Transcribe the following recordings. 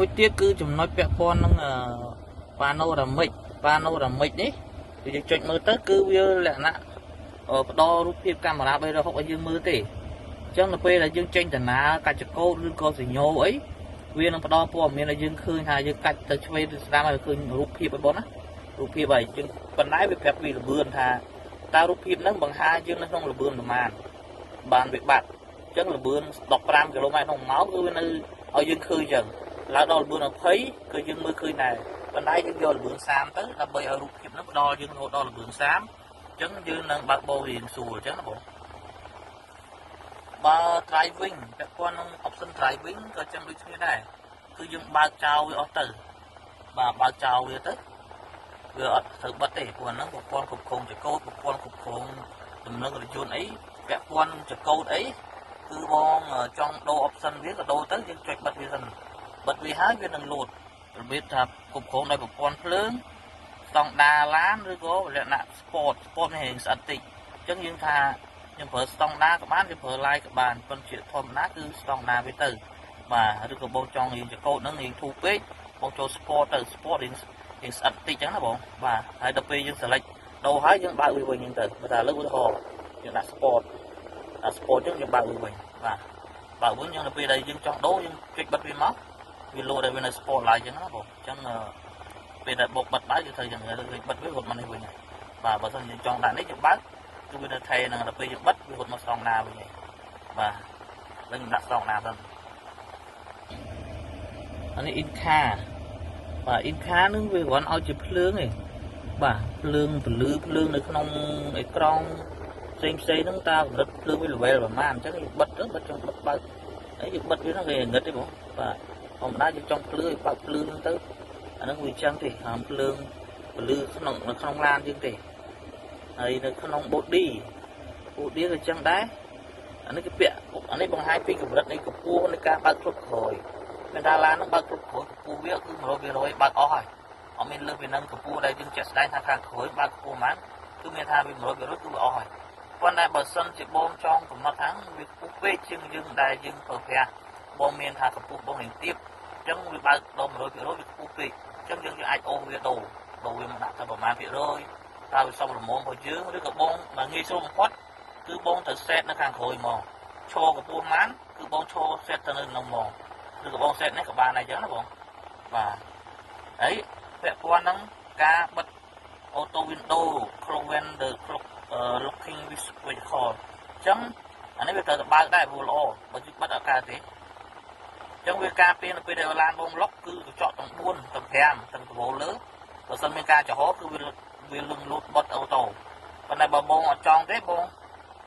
មួយទៀតគឺចំណុចពាក់ព័ន្ធនឹងpanoramic panoramic នេះគឺយើងចុចមើលទៅគឺវាលក្ខណៈផ្ដល់រូបភាពកាមេរ៉ា360ឲ្យយើងមើលទេអញ្ចឹងនៅពេលដែលយើងចេញដំណើរកាច់ចកោតឬក៏សញ្ញោអីវានឹងផ្ដល់ព័ត៌មានឲ្យយើងឃើញថាយើងកាច់ទៅឆ្វេងទៅស្ដាំឲ្យឃើញរូបភាពឲ្យបងណារូបភាពហើយយើងប៉ុន្តែវាប្រាប់ពីលបឿនថាតើរូបភាពហ្នឹងបង្ហាញយើងនៅក្នុងលបឿនប្រមាណបានវាបាត់អញ្ចឹងលបឿន15គីឡូម៉ែត្រក្នុងម៉ោងគឺវានៅឲ្យយើងឃើញអញ្ចឹងឡើងដល់លបឿន20គឺយើងមើលឃើញដែរប៉ុន្តែយើងយកលបឿន30ទៅដើម្បីឲ្យរូបភាពហ្នឹងផ្ដល់យើងរហូតដល់លបឿន30អញ្ចឹងយើងនឹងបើកបោរៀងស្រួលអញ្ចឹងណាបងបើ driving ពាក់ព័ន្ធនឹង option driving ក៏ចឹងដូចគ្នាដែរគឺយើងបើកចោលវាអស់ទៅបាទបើកចោលវាទៅវាអត់ត្រូវបិទទេព្រោះហ្នឹងប្រព័ន្ធគ្រប់គ្រងចកោតប្រព័ន្ធគ្រប់គ្រងដំណឹងរថយន្តអីពាក់ព័ន្ធចកោតអីគឺបងចង់ដូរ option វាក៏ដូរទៅយើងចុចបិទវាសិនបិទវាហើយវានឹងលោតរបៀបថាគ្រប់គ្រងដោយប្រព័ន្ធភ្លើងស្តង់ដារឡានឬក៏លក្ខណៈ sport នេះរៀងស្អិតតិចអញ្ចឹងយើងថាយើងប្រើស្តង់ដារក៏បានយើងប្រើ line ក៏បានប៉ុន្តែជាធម្មតាគឺស្តង់ដារវាទៅបាទឬក៏បងចង់រៀងចកោតហ្នឹងរៀងធូរពេកបងចូល sport ទៅ sport រៀងស្អិតតិចអញ្ចឹងណាបងបាទហើយដល់ពេលយើង select ដូរហើយយើងបើកវាវិញអញ្ចឹងទៅបើថាលើកឧទាហរណ៍យើងដាក់ sport អញ្ចឹងយើងបើកវាវិញបាទបើកវិញយើងដល់ពេលដែលយើងចង់ដូរយើងចុចបិទវាមកវាលោតឲ្យវានៅ sport ឡើយអញ្ចឹងណាបងអញ្ចឹងពេលដែលបុកបិទបាយគឺត្រូវយ៉ាងនេះបិទវារត់មកនេះវិញបាទបើមិនយើងចង់ដាក់នេះយើងបើកគឺវានៅថេរហ្នឹងដល់ពេលយើងបិទវារត់មកស្តង់ដារវិញបាទហើយយើងដាក់ស្តង់ដារទៅអានេះ in car បាទ in car នឹងវាគ្រាន់ឲ្យជាភ្លើងឯងបាទភ្លើងពលឺភ្លើងនៅក្នុងអេក្រង់ផ្សេងហ្នឹងតើកម្រិតភ្លើងវា level ប្រហែលអញ្ចឹងយើងបិទទៅបិទចង់បិទបើកហើយយើងបិទវាហ្នឹងវាងឹតទេបងបាទធម្មតាយើងចង់ភ្លឺឲ្យបើកភ្លើងហ្នឹងទៅអាហ្នឹងវាអញ្ចឹងទេហាមភ្លើងពលឺនៅក្នុងឡានយើងទេហើយនៅក្នុង body ក៏អញ្ចឹងដែរអានេះគឺពាក់អានេះបង្ហាញពីកម្រិតនៃកម្ពស់នៃការបើកគ្រប់ក្រោយមានថាឡានហ្នឹងបើកគ្រប់ក្រោយកម្ពស់វាគឺ100%បើកអស់ហើយអត់មានលើសពីនឹងកម្ពស់ដែលយើងចាក់ស្ដែងថាខាងក្រោយបើកកម្ពស់ប៉ុន្មានគឺមានថាវា100%គឺវាអស់ហើយប៉ុន្តែបើសិនជាបងចង់កំណត់ថាវាខ្ពស់ពេកជាងយើងដែលយើងប្រើប្រាស់បងមានថាកម្ពស់បងរៀងទាបអញ្ចឹងវាបើកដល់100%វាខ្ពស់ពេកអញ្ចឹងយើងអាចអូសវាដូរវាមកដាក់ទៅប្រមាណភាគរយតើវាសមល្មមរបស់យើងឬក៏បងបើងាយស្រួលបំផុតគឺបងត្រូវ set នៅខាងក្រោយមកឈរកម្ពស់ប៉ុន្មានគឺបងឈរ set ទៅនៅក្នុងមកឬក៏បង set នេះក៏បានដែរអញ្ចឹងណាបងបាទហើយពាក់ព័ន្ធនឹងការបិទ auto window close window locking with vertical អញ្ចឹងអានេះវាត្រូវតែបើកដែរព្រោះល្អបើជិះបិទអត់កើតទេអញ្ចឹងវាការពារនៅពេលដែលឡានបងឡុកគឺកញ្ចក់ទាំង4ទាំង5ទាំងប្រវោលើបើសិនមានការចំហគឺវាលឹងលូតបិទអូតូប៉ុន្តែបើបងអត់ចង់ទេបង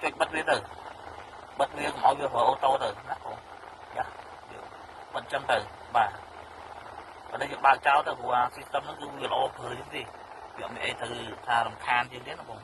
ចុចបិទវាទៅបិទវាកុំឲ្យវាប្រើអូតូទៅណាបងយ៉ាបិទចឹងទៅបាទបើតែយើងបើកចោលទៅព្រោះអា system ហ្នឹងគឺវាល្អប្រើជាងទេវាអត់មានអីទៅថារំខានជាងទេណាបង